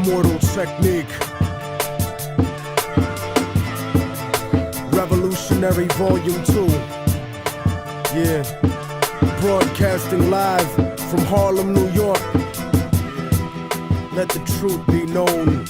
Immortal Technique. Revolutionary Volume 2. Yeah. Broadcasting live from Harlem, New York. Let the truth be known.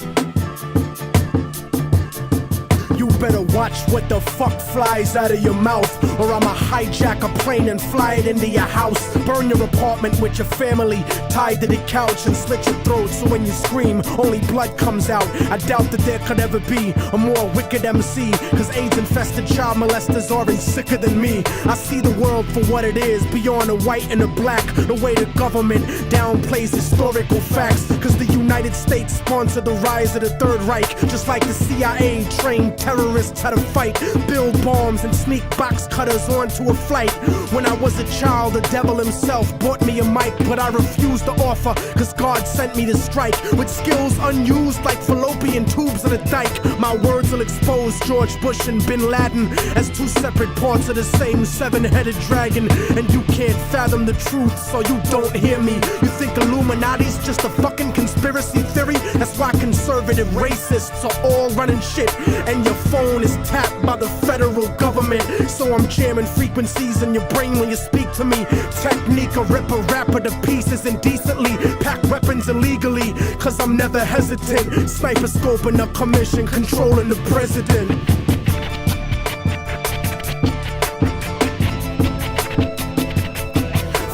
You better watch what the fuck flies out of your mouth, or I'ma hijack a plane and fly it into your house. Burn your apartment with your family tied to the couch and slit your throat so when you scream, only blood comes out. I doubt that there could ever be a more wicked MC, cause AIDS-infested child molesters are sicker than me. I see the world for what it is, beyond the white and the black. The way the government downplays historical facts, cause the United States sponsored the rise of the Third Reich, just like the CIA trained terrorists how to fight, build bombs and sneak box cutters onto a flight. When I was a child, the devil himself bought me a mic, but I refused to offer, cause God sent me to strike with skills unused like fallopian tubes in a dike. My words will expose George Bush and Bin Laden as two separate parts of the same seven-headed dragon, and you can't fathom the truth, so you don't hear me. You think Illuminati's just a fucking conspiracy theory? That's why conservative racists are all running shit, and your phone is tapped by the federal government. So I'm jamming frequencies in your brain when you speak to me. Technique, a rip a rapper to pieces indecently, pack weapons illegally, cause I'm never hesitant. Sniper scoping a commission, controlling the president.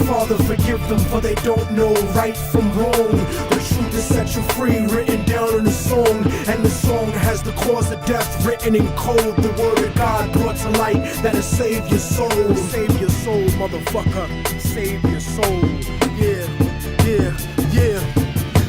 Father, forgive them, for they don't know right from wrong. The truth is set you free, written down in a song, and the song has the cause of death written in code. The word of God brought to light that'll save your soul. Save your soul, motherfucker. Save your soul. Yeah, yeah, yeah.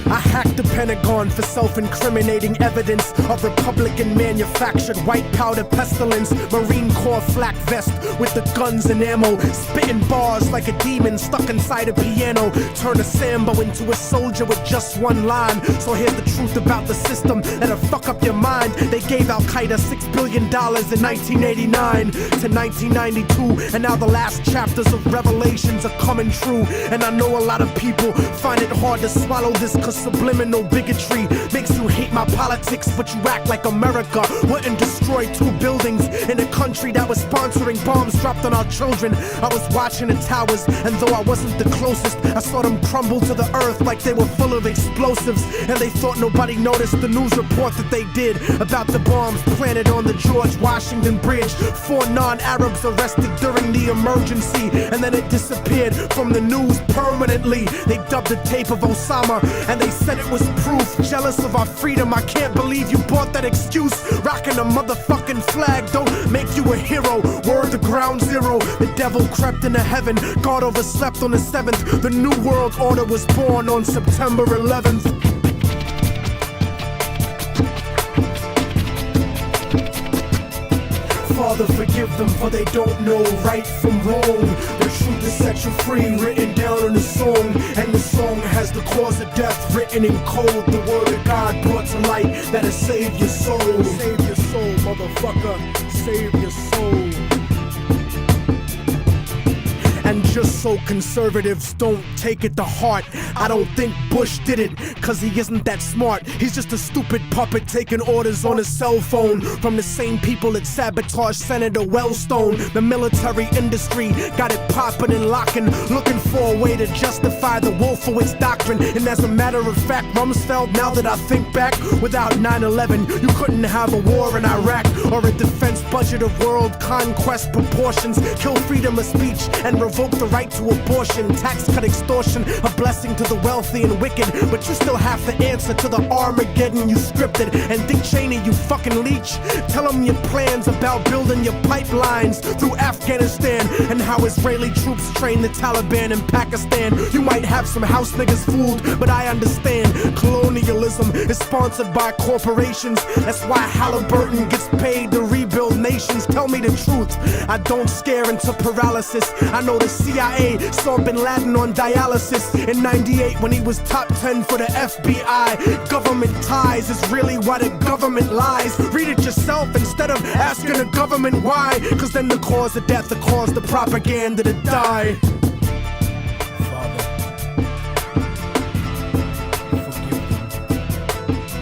I hacked the Pentagon for self-incriminating evidence of Republican-manufactured white powder pestilence. Marine Corps flak vest with the guns and ammo, spitting bars like a demon stuck inside a piano. Turn a Sambo into a soldier with just one line. So here's the truth about the system that'll fuck up your mind. They gave Al-Qaeda $6 billion in 1989 to 1992, and now the last chapters of Revelations are coming true. And I know a lot of people find it hard to swallow this, cause subliminal bigotry makes you hate my politics, but you act like America wouldn't destroy 2 buildings in a country that was sponsoring bombs dropped on our children. I was watching the towers, and though I wasn't the closest, I saw them crumble to the earth like they were full of explosives, and they thought nobody noticed the news report that they did about the bombs planted on the George Washington Bridge. 4 non-Arabs arrested during the emergency, and then it disappeared from the news permanently. They dubbed the tape of Osama, and they said it was proof. Jealous of our freedom, I can't believe you bought that excuse. Rocking a motherfucking flag don't make you a hero. Word to ground zero, the devil crept into heaven. God overslept on the 7th. The new world order was born on September 11th. Father, forgive them, for they don't know right from wrong. The truth is set you free, written down in a song, and the song has the cause of death written in code. The word of God brought to light that'll save your soul. Save your soul, motherfucker. Save your soul. And just so conservatives don't take it to heart, I don't think Bush did it, cause he isn't that smart. He's just a stupid puppet taking orders on his cell phone from the same people that sabotaged Senator Wellstone. The military industry got it popping and locking, looking for a way to justify the Wolfowitz doctrine. And as a matter of fact, Rumsfeld, now that I think back, without 9/11, you couldn't have a war in Iraq or a defense budget of world conquest proportions. Kill freedom of speech and revoke the right to abortion, tax cut extortion, a blessing to the wealthy and wicked, but you still have to answer to the Armageddon you scripted. And Dick Cheney, you fucking leech, tell him your plans about building your pipelines through Afghanistan, and how Israeli troops train the Taliban in Pakistan. You might have some house niggas fooled, but I understand colonialism is sponsored by corporations. That's why Halliburton gets paid to rebuild nations. Tell me the truth, I don't scare into paralysis. I know the CIA saw Bin Laden on dialysis in '98 when he was top 10 for the FBI. Government ties is really why the government lies. Read it yourself instead of asking the government why, cause then the cause of death, the cause the propaganda to die. Father, forgive them.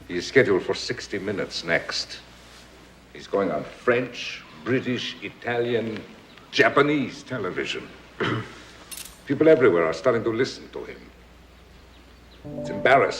He is scheduled for 60 Minutes next. He's going on French, British, Italian, Japanese television. People everywhere are starting to listen to him. It's embarrassing.